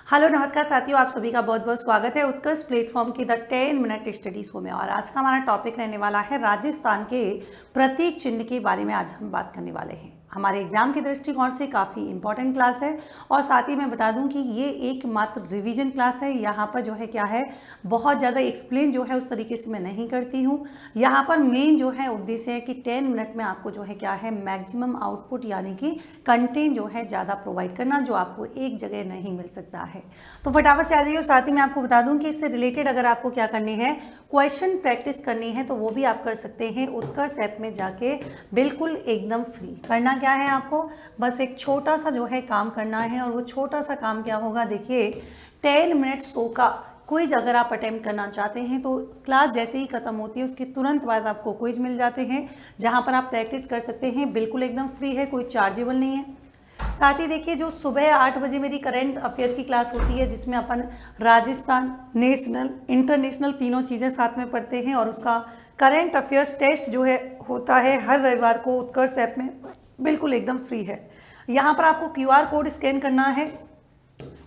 Hello नमस्कार साथियों, आप सभी का बहुत बहुत स्वागत है उत्कर्ष प्लेटफॉर्म की द 10 मिनट स्टडी शो में। और आज का हमारा टॉपिक रहने वाला है राजस्थान के प्रतीक चिन्ह के बारे में। आज हम बात करने वाले हैं। हमारे एग्जाम के दृष्टिकोण से काफ़ी इंपॉर्टेंट क्लास है और साथ ही मैं बता दूं कि ये एकमात्र रिवीजन क्लास है। यहाँ पर जो है क्या है, बहुत ज़्यादा एक्सप्लेन जो है उस तरीके से मैं नहीं करती हूँ। यहाँ पर मेन जो है उद्देश्य है कि 10 मिनट में आपको जो है क्या है, मैक्सिमम आउटपुट यानी कि कंटेंट जो है ज़्यादा प्रोवाइड करना, जो आपको एक जगह नहीं मिल सकता है। तो फटाफट से आ जाइए। साथ ही मैं आपको बता दूं कि इससे रिलेटेड अगर आपको क्या करनी है, क्वेश्चन प्रैक्टिस करनी है, तो वो भी आप कर सकते हैं उत्कर्ष ऐप में जाके, बिल्कुल एकदम फ्री। करना क्या है, आपको बस एक छोटा सा जो है काम करना है। और वो छोटा सा काम क्या होगा, देखिए 10 मिनट शो का क्विज अगर आप अटेम्प्ट करना चाहते हैं तो क्लास जैसे ही खत्म होती है उसके तुरंत बाद आपको क्विज मिल जाते हैं, जहां पर आप प्रैक्टिस कर सकते हैं। बिल्कुल एकदम फ्री है, कोई चार्जेबल नहीं है। साथ ही देखिए, जो सुबह 8 बजे मेरी करंट अफेयर की क्लास होती है, जिसमें अपन राजस्थान, नेशनल, इंटरनेशनल तीनों चीज़ें साथ में पढ़ते हैं, और उसका करंट अफेयर्स टेस्ट जो है होता है हर रविवार को उत्कर्ष ऐप में, बिल्कुल एकदम फ्री है। यहाँ पर आपको QR कोड स्कैन करना है।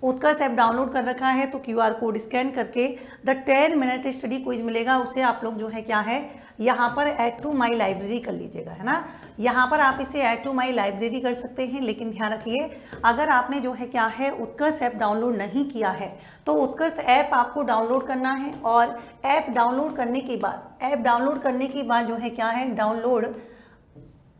उत्कर्ष ऐप डाउनलोड कर रखा है तो QR कोड स्कैन करके द 10 मिनट स्टडी क्विज मिलेगा, उसे आप लोग जो है क्या है, यहाँ पर ऐड टू माई लाइब्रेरी कर लीजिएगा, है ना। यहाँ पर आप इसे ऐड टू माई लाइब्रेरी कर सकते हैं, लेकिन ध्यान रखिए अगर आपने जो है क्या है उत्कर्ष ऐप डाउनलोड नहीं किया है तो उत्कर्ष ऐप आपको डाउनलोड करना है। और ऐप डाउनलोड करने के बाद जो है क्या है,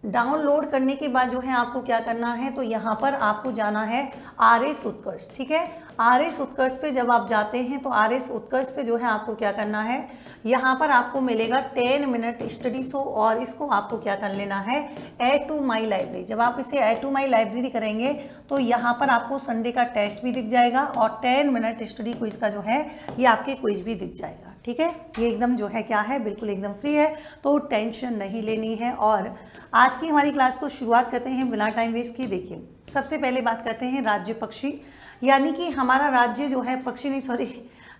डाउनलोड करने के बाद जो है आपको क्या करना है, तो यहाँ पर आपको जाना है RS उत्कर्ष, ठीक है। RS उत्कर्ष पे जब आप जाते हैं तो RS उत्कर्ष पे जो है आपको क्या करना है, यहाँ पर आपको मिलेगा 10 मिनट स्टडी शो, और इसको आपको क्या कर लेना है, ऐड टू माई लाइब्रेरी। जब आप इसे ऐड टू माई लाइब्रेरी करेंगे तो यहाँ पर आपको संडे का टेस्ट भी दिख जाएगा और 10 मिनट स्टडी क्विज का जो है ये आपके क्विज भी दिख जाएगा, ठीक है। ये एकदम जो है क्या है, बिल्कुल एकदम फ्री है, तो टेंशन नहीं लेनी है। और आज की हमारी क्लास को शुरुआत करते हैं बिना टाइम वेस्ट किए। देखिए, सबसे पहले बात करते हैं राज्य पक्षी, यानी कि हमारा राज्य जो है पक्षी नहीं, सॉरी,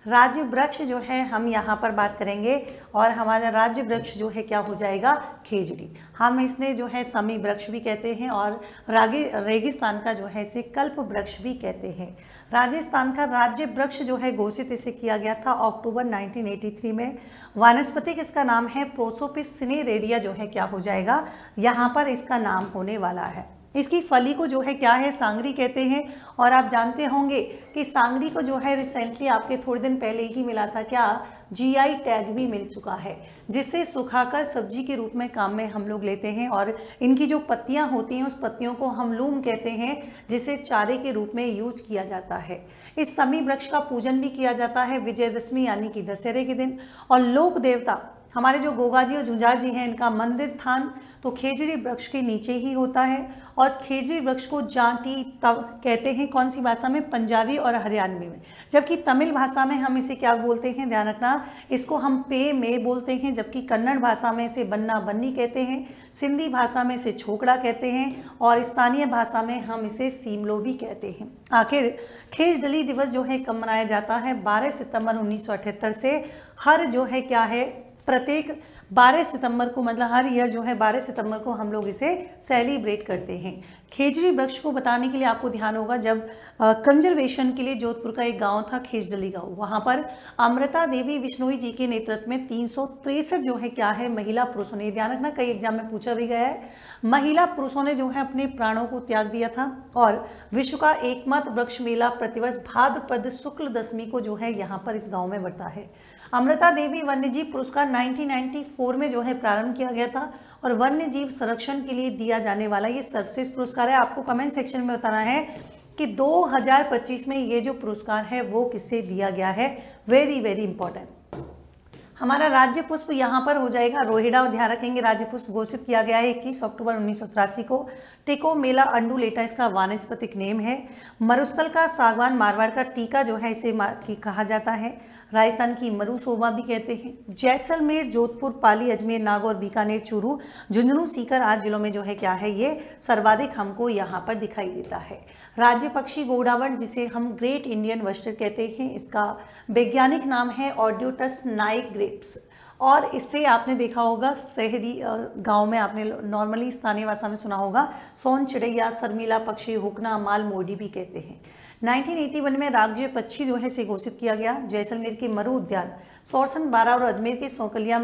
राज्य वृक्ष जो है हम यहाँ पर बात करेंगे। और हमारा राज्य वृक्ष जो है क्या हो जाएगा, खेजड़ी। हम इसने जो है समी वृक्ष भी कहते हैं, और रेगिस्तान का जो है इसे कल्प वृक्ष भी कहते हैं। राजस्थान का राज्य वृक्ष जो है घोषित इसे किया गया था अक्टूबर 1983 में। वानस्पतिक इसका नाम है प्रोसोपिस सिनेरेरिया, जो है क्या हो जाएगा, यहाँ पर इसका नाम होने वाला है। इसकी फली को जो है क्या है, सांगरी कहते हैं। और आप जानते होंगे कि सांगरी को जो है रिसेंटली आपके थोड़े दिन पहले ही मिला था, क्या GI टैग भी मिल चुका है, जिसे सुखाकर सब्जी के रूप में काम में हम लोग लेते हैं। और इनकी जो पत्तियां होती हैं उस पत्तियों को हम लूम कहते हैं, जिसे चारे के रूप में यूज किया जाता है। इस समी वृक्ष का पूजन भी किया जाता है विजयदशमी यानी कि दशहरे के दिन। और लोक देवता हमारे जो गोगा जी और झुंझार जी हैं, इनका मंदिर स्थान तो खेजड़ी वृक्ष के नीचे ही होता है। और खेजड़ी वृक्ष को जाटी तव कहते हैं, कौन सी भाषा में, पंजाबी और हरियाणवी में। जबकि तमिल भाषा में हम इसे क्या बोलते हैं, ध्यान रखना, इसको हम पे में बोलते हैं। जबकि कन्नड़ भाषा में इसे बन्ना बन्नी कहते हैं, सिंधी भाषा में इसे छोकड़ा कहते हैं, और स्थानीय भाषा में हम इसे सीमलो भी कहते हैं। आखिर खेजड़ली दिवस जो है कब मनाया जाता है, 12 सितंबर 1978 से हर जो है क्या है, प्रत्येक 12 सितंबर को, मतलब हर ईयर जो है 12 सितंबर को हम लोग इसे सेलिब्रेट करते हैं। खेजड़ी वृक्ष को बताने के लिए आपको ध्यान होगा, जब कंजर्वेशन के लिए जोधपुर का एक गांव था खेजड़ली गांव, वहां पर अमृता देवी विश्नोई जी के नेतृत्व में 363 जो है क्या है, महिला पुरुषों ने, ध्यान रखना कई एग्जाम में पूछा भी गया है, महिला पुरुषों ने जो है अपने प्राणों को त्याग दिया था। और विश्व का एकमात्र वृक्ष मेला प्रतिवर्ष भाद्रपद शुक्ल दशमी को जो है यहाँ पर इस गाँव में बढ़ता है। अमृता देवी वन्यजीव पुरस्कार 1994 में जो है प्रारंभ किया गया था, और वन्य जीव संरक्षण के लिए दिया जाने वाला ये सर्वश्रेष्ठ पुरस्कार है। आपको कमेंट सेक्शन में बताना है कि 2025 में ये जो पुरस्कार है वो किससे दिया गया है, वेरी वेरी इंपॉर्टेंट। हमारा राज्य पुष्प यहाँ पर हो जाएगा रोहिड़ा, और ध्यान रखेंगे राज्य पुष्प घोषित किया गया है 21 अक्टूबर 1983 को। टिकोमेला अंडुलेटा इसका वानस्पतिक नेम है। मरुस्थल का सागवान, मारवाड़ का टीका जो है इसे कहा जाता है। राजस्थान की मरुसोबा भी कहते हैं। जैसलमेर, जोधपुर, पाली, अजमेर, नागौर, बीकानेर, चूरू, झुंझुनू, सीकर आदि जिलों में जो है क्या है, ये सर्वाधिक हमको यहाँ पर दिखाई देता है। राज्य पक्षी गोडावण, जिसे हम ग्रेट इंडियन वस्टर कहते हैं, इसका वैज्ञानिक नाम है ऑडियोटस नाइग्रेप्स। और इससे आपने देखा होगा शहरी गांव में आपने नॉर्मली स्थानीय भाषा में सुना होगा, सोन चिड़ैया, शर्मिला पक्षी, हुकना, माल मोडी भी कहते हैं। 1981 में राज्य पक्षी जो है से घोषित किया गया। जैसलमेर के मरु उद्यान, सोरसन, बारा और अजमेर के सांकलिया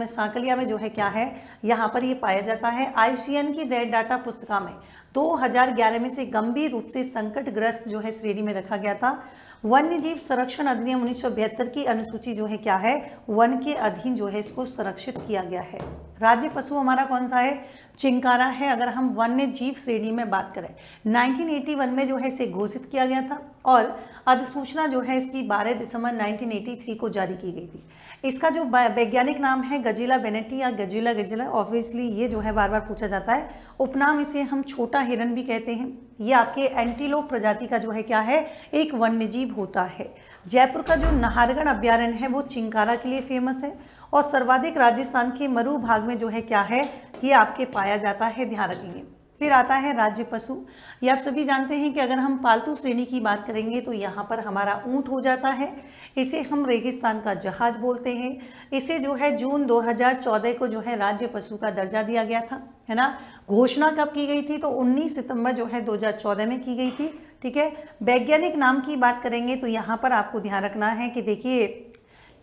में जो है क्या है, यहाँ पर ये पाया जाता है। IUCN की रेड डाटा पुस्तिका में 2011 में से गंभीर रूप से संकटग्रस्त जो है श्रेणी में रखा गया था। वन्य जीव संरक्षण अधिनियम 1972 की अनुसूची जो है क्या है, वन के अधीन जो है इसको संरक्षित किया गया है। राज्य पशु हमारा कौन सा है, चिंकारा है। अगर हम वन्य जीव श्रेणी में बात करें, 1981 में जो है इसे घोषित किया गया था और अधिसूचना जो है इसकी 12 दिसंबर 1983 को जारी की गई थी। इसका जो वैज्ञानिक नाम है गजिला बेनेटी या गजिला, ऑब्वियसली ये जो है बार बार पूछा जाता है। उपनाम इसे हम छोटा हिरन भी कहते हैं। ये आपके एंटीलोप प्रजाति का जो है क्या है, एक वन्यजीव होता है। जयपुर का जो नाहरगढ़ अभ्यारण्य है वो चिंकारा के लिए फेमस है और सर्वाधिक राजस्थान के मरु भाग में जो है क्या है, ये आपके पाया जाता है, ध्यान रखेंगे। फिर आता है राज्य पशु। ये आप सभी जानते हैं कि अगर हम पालतू श्रेणी की बात करेंगे तो यहाँ पर हमारा ऊंट हो जाता है। इसे हम रेगिस्तान का जहाज बोलते हैं। इसे जो है जून 2014 को जो है राज्य पशु का दर्जा दिया गया था, है ना। घोषणा कब की गई थी, तो 19 सितंबर जो है 2014 में की गई थी, ठीक है। वैज्ञानिक नाम की बात करेंगे तो यहाँ पर आपको ध्यान रखना है कि देखिए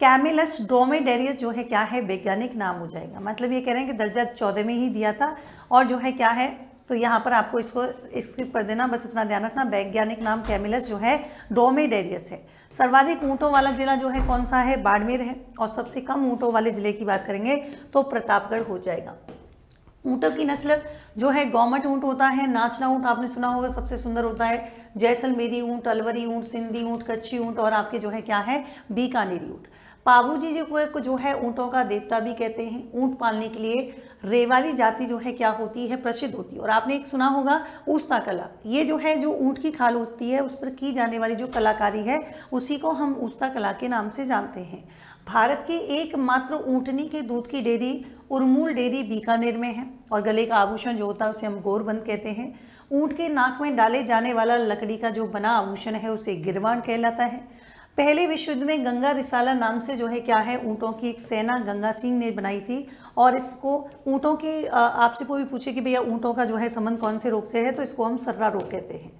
कैमिलस ड्रोमेडेरियस जो है क्या है, वैज्ञानिक नाम हो जाएगा। मतलब ये कह रहे हैं कि दर्जा 14 में ही दिया था और जो है क्या है, तो यहाँ पर आपको इसको स्किप कर देना, बस इतना ध्यान रखना। वैज्ञानिक नाम कैमिलस जो है ड्रोमेडेरियस है। सर्वाधिक ऊँटों वाला जिला जो है कौन सा है, बाड़मेर है। और सबसे कम ऊँटों वाले जिले की बात करेंगे तो प्रतापगढ़ हो जाएगा। ऊँटों की नस्ल जो है गौमट ऊँट होता है, नाचना ऊँट आपने सुना होगा सबसे सुंदर होता है, जैसलमेरी ऊँट, अलवरी ऊँट, सिंधी ऊँट, कच्ची ऊँट और आपके जो है क्या है, बीकानेरी ऊँट। पाबूजी जी को जो है ऊँटों का देवता भी कहते हैं। ऊँट पालने के लिए रेवाली जाति जो है क्या होती है, प्रसिद्ध होती है। और आपने एक सुना होगा उस्ता कला, ये जो है जो ऊँट की खाल होती है उस पर की जाने वाली जो कलाकारी है उसी को हम उस्ता कला के नाम से जानते हैं। भारत की एकमात्र ऊँटनी के दूध की डेयरी उर्मूल डेयरी बीकानेर में है। और गले का आभूषण जो होता है उसे हम गोरबंद कहते हैं। ऊँट के नाक में डाले जाने वाला लकड़ी का जो बना आभूषण है उसे गिरवान कहलाता है। पहले विश्व युद्ध में गंगा रिसाला नाम से जो है क्या है, ऊँटों की एक सेना गंगा सिंह ने बनाई थी। और इसको ऊँटों के आपसे कोई पूछे कि भैया ऊँटों का जो है संबंध कौन से रोग से है, तो इसको हम सर्रा रोग कहते हैं।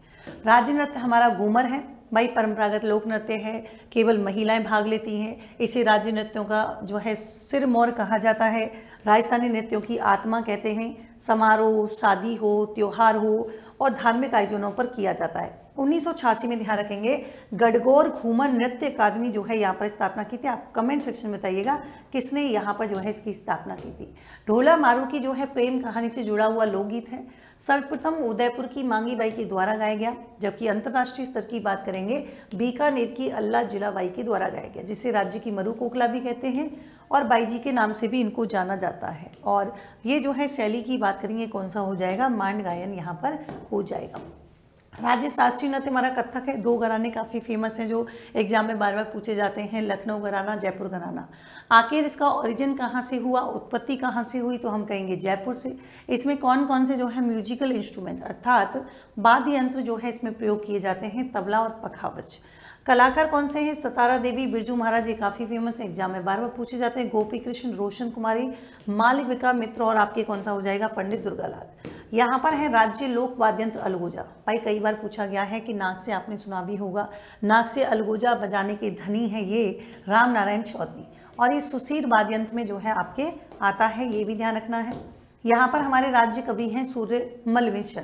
राज्य नृत्य हमारा घूमर है भाई, परंपरागत लोक नृत्य है, केवल महिलाएं भाग लेती हैं। इसे राज्य नृत्यों का जो है सिरमौर कहा जाता है। राजस्थानी नृत्यों की आत्मा कहते हैं। समारोह, शादी हो, त्योहार हो और धार्मिक आयोजनों पर किया जाता है। 1986 में ध्यान रखेंगे गणगौर घूमर नृत्य अकादमी जो है यहाँ पर स्थापना की थी। आप कमेंट सेक्शन में बताइएगा किसने यहाँ पर जो है इसकी स्थापना की थी। ढोला मारू की जो है प्रेम कहानी से जुड़ा हुआ लोकगीत है। सर्वप्रथम उदयपुर की मांगी बाई के द्वारा गाया गया, जबकि अंतर्राष्ट्रीय स्तर की बात करेंगे बीकानेर की अल्लाह जिला बाई के द्वारा गाया गया, जिसे राज्य की मरु कोकला भी कहते हैं और बाई जी के नाम से भी इनको जाना जाता है। और ये जो है शैली की बात करेंगे कौन सा हो जाएगा, मांड गायन यहाँ पर हो जाएगा। राज्य शास्त्रीय नृत्य हमारा कथक है। 2 घराने काफ़ी फेमस हैं जो एग्जाम में बार बार पूछे जाते हैं, लखनऊ घराना, जयपुर घराना। आखिर इसका ओरिजिन कहाँ से हुआ, उत्पत्ति कहाँ से हुई, तो हम कहेंगे जयपुर से। इसमें कौन कौन से जो है म्यूजिकल इंस्ट्रूमेंट अर्थात वाद्य यंत्र जो है इसमें प्रयोग किए जाते हैं, तबला और पखावज। कलाकार कौन से हैं, सतारा देवी, बिरजू महाराज, ये काफ़ी फेमस है, एग्जाम में बार बार पूछे जाते हैं। गोपी कृष्ण, रोशन कुमारी, मालविका मित्र और आपके कौन सा हो जाएगा, पंडित दुर्गालाल। यहाँ पर है राज्य लोक वाद्यंत्र अलगोजा। भाई कई बार पूछा गया है कि नाक से आपने सुना भी होगा, नाक से अलगोजा बजाने के धनी है ये राम नारायण चौधरी। और ये सुशीर वाद्यंत्र में जो है आपके आता है, ये भी ध्यान रखना है। यहाँ पर हमारे राज्य कवि हैं सूर्यमल मिश्र।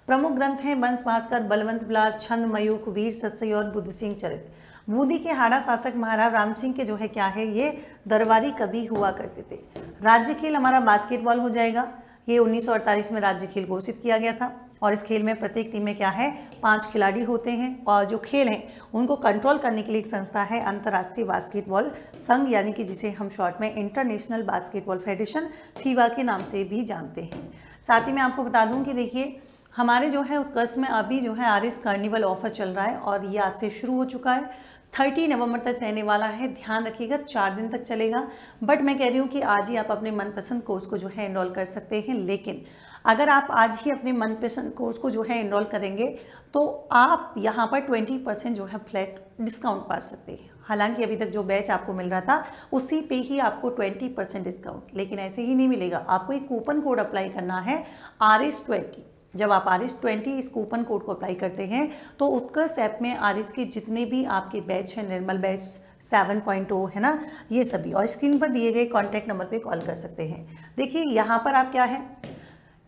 प्रमुख ग्रंथ हैं वंश भास्कर, बलवंत विलास, छंद मयूख, वीर सत्सई और बुद्ध सिंह चरित। बूंदी के हाड़ा शासक महाराज राम सिंह के जो है क्या है, ये दरबारी कवि हुआ करते थे। राज्य खेल हमारा बास्केटबॉल हो जाएगा। ये 1948 में राज्य खेल घोषित किया गया था और इस खेल में प्रत्येक टीम में क्या है, 5 खिलाड़ी होते हैं। और जो खेल हैं उनको कंट्रोल करने के लिए एक संस्था है अंतर्राष्ट्रीय बास्केटबॉल संघ, यानी कि जिसे हम शॉर्ट में इंटरनेशनल बास्केटबॉल फेडरेशन फीवा के नाम से भी जानते हैं। साथ ही मैं आपको बता दूं कि देखिए हमारे जो है उत्कर्ष में अभी जो है आरएस कार्निवल ऑफर चल रहा है और ये आज से शुरू हो चुका है, 30 नवंबर तक रहने वाला है। ध्यान रखिएगा 4 दिन तक चलेगा। बट मैं कह रही हूँ कि आज ही आप अपने मनपसंद कोर्स को जो है एनरोल कर सकते हैं। लेकिन अगर आप आज ही अपने मनपसंद कोर्स को जो है एनरोल करेंगे तो आप यहाँ पर 20% जो है फ्लैट डिस्काउंट पा सकते हैं। हालांकि अभी तक जो बैच आपको मिल रहा था उसी पे ही आपको 20% डिस्काउंट, लेकिन ऐसे ही नहीं मिलेगा। आपको एक कूपन कोड अप्लाई करना है RS20। जब आप RS20 इस कूपन कोड को अप्लाई करते हैं तो उत्कर्ष ऐप में RS के जितने भी आपके बैच हैं, निर्मल बैच 7.0 है ना, ये सभी, और स्क्रीन पर दिए गए कॉन्टैक्ट नंबर पे कॉल कर सकते हैं। देखिए यहाँ पर आप क्या है,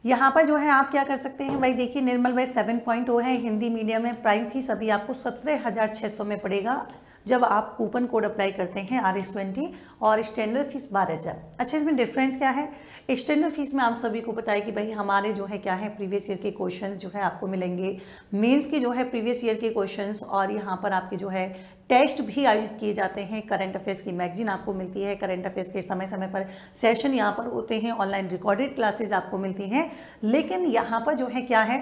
यहाँ पर जो है आप क्या कर सकते हैं भाई, देखिए निर्मल बैच 7.0 है, हिंदी मीडियम है, प्राइम फीस अभी आपको 17,600 में पड़ेगा जब आप कूपन कोड अप्लाई करते हैं RS20, और स्टैंडर्ड फीस 12,000। अच्छा, इसमें डिफरेंस क्या है? स्टैंडर्ड फीस में आप सभी को पता है कि भाई हमारे जो है क्या है, प्रीवियस ईयर के क्वेश्चन जो है आपको मिलेंगे, मेंस की जो है प्रीवियस ईयर के क्वेश्चंस, और यहाँ पर आपके जो है टेस्ट भी आयोजित किए जाते हैं। करंट अफेयर्स की मैगजीन आपको मिलती है, करंट अफेयर्स के समय समय पर सेशन यहाँ पर होते हैं, ऑनलाइन रिकॉर्डेड क्लासेज आपको मिलती हैं। लेकिन यहाँ पर जो है क्या है,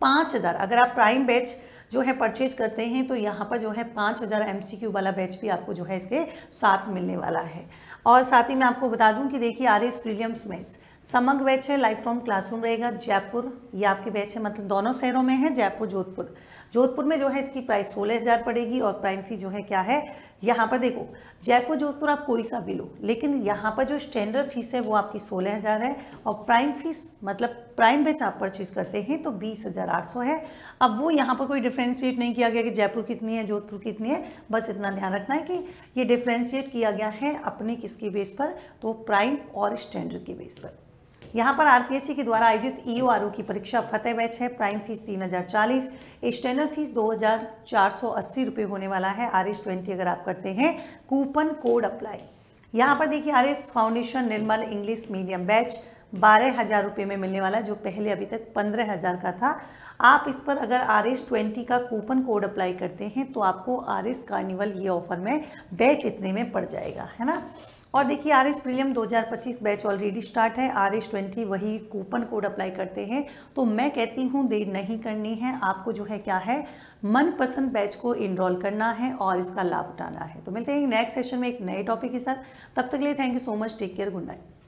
5,000, अगर आप प्राइम बैच जो है परचेज करते हैं तो यहाँ पर जो है 5,000 MCQ वाला बैच भी आपको जो है इसके साथ मिलने वाला है। और साथ ही मैं आपको बता दूं कि देखिए RS प्रीलिम्स मेंस समग्र बैच है, लाइव फ्रॉम क्लासरूम रहेगा। जयपुर ये आपके बैच है, मतलब दोनों शहरों में है, जयपुर जोधपुर। जोधपुर में जो है इसकी प्राइस 16,000 पड़ेगी, और प्राइम फीस जो है क्या है, यहाँ पर देखो जयपुर जोधपुर आप कोई सा भी लो, लेकिन यहाँ पर जो स्टैंडर्ड फीस है वो आपकी 16,000 है, और प्राइम फीस मतलब प्राइम बैच आप परचेज करते हैं तो 20,800 है। अब वो यहाँ पर कोई डिफ्रेंशिएट नहीं किया गया कि जयपुर कितनी है जोधपुर कितनी है, बस इतना ध्यान रखना है कि ये डिफ्रेंशिएट किया गया है अपने किसके बेस पर, तो प्राइम और स्टैंडर्ड के बेस पर। यहाँ पर RPSC के द्वारा आयोजित EORO की परीक्षा फतेह बैच है, प्राइम फीस 3,040, स्टैंडर्ड फीस 2,480 रुपये होने वाला है। RS20 अगर आप करते हैं कूपन कोड अप्लाई। यहाँ पर देखिए RS फाउंडेशन निर्मल इंग्लिश मीडियम बैच 12,000 रुपये में मिलने वाला, जो पहले अभी तक 15,000 का था। आप इस पर अगर RS20 का कूपन कोड अप्लाई करते हैं तो आपको RS कार्निवल ये ऑफर में बैच इतने में पड़ जाएगा, है ना। और देखिए RS prelim 2025 batch already start है, RS20 वही कूपन कोड अप्लाई करते हैं। तो मैं कहती हूँ देर नहीं करनी है, आपको जो है क्या है, मनपसंद बैच को इनरोल करना है और इसका लाभ उठाना है। तो मिलते हैं नेक्स्ट सेशन में एक नए टॉपिक के साथ, तब तक के लिए thank you so much, take care, good night.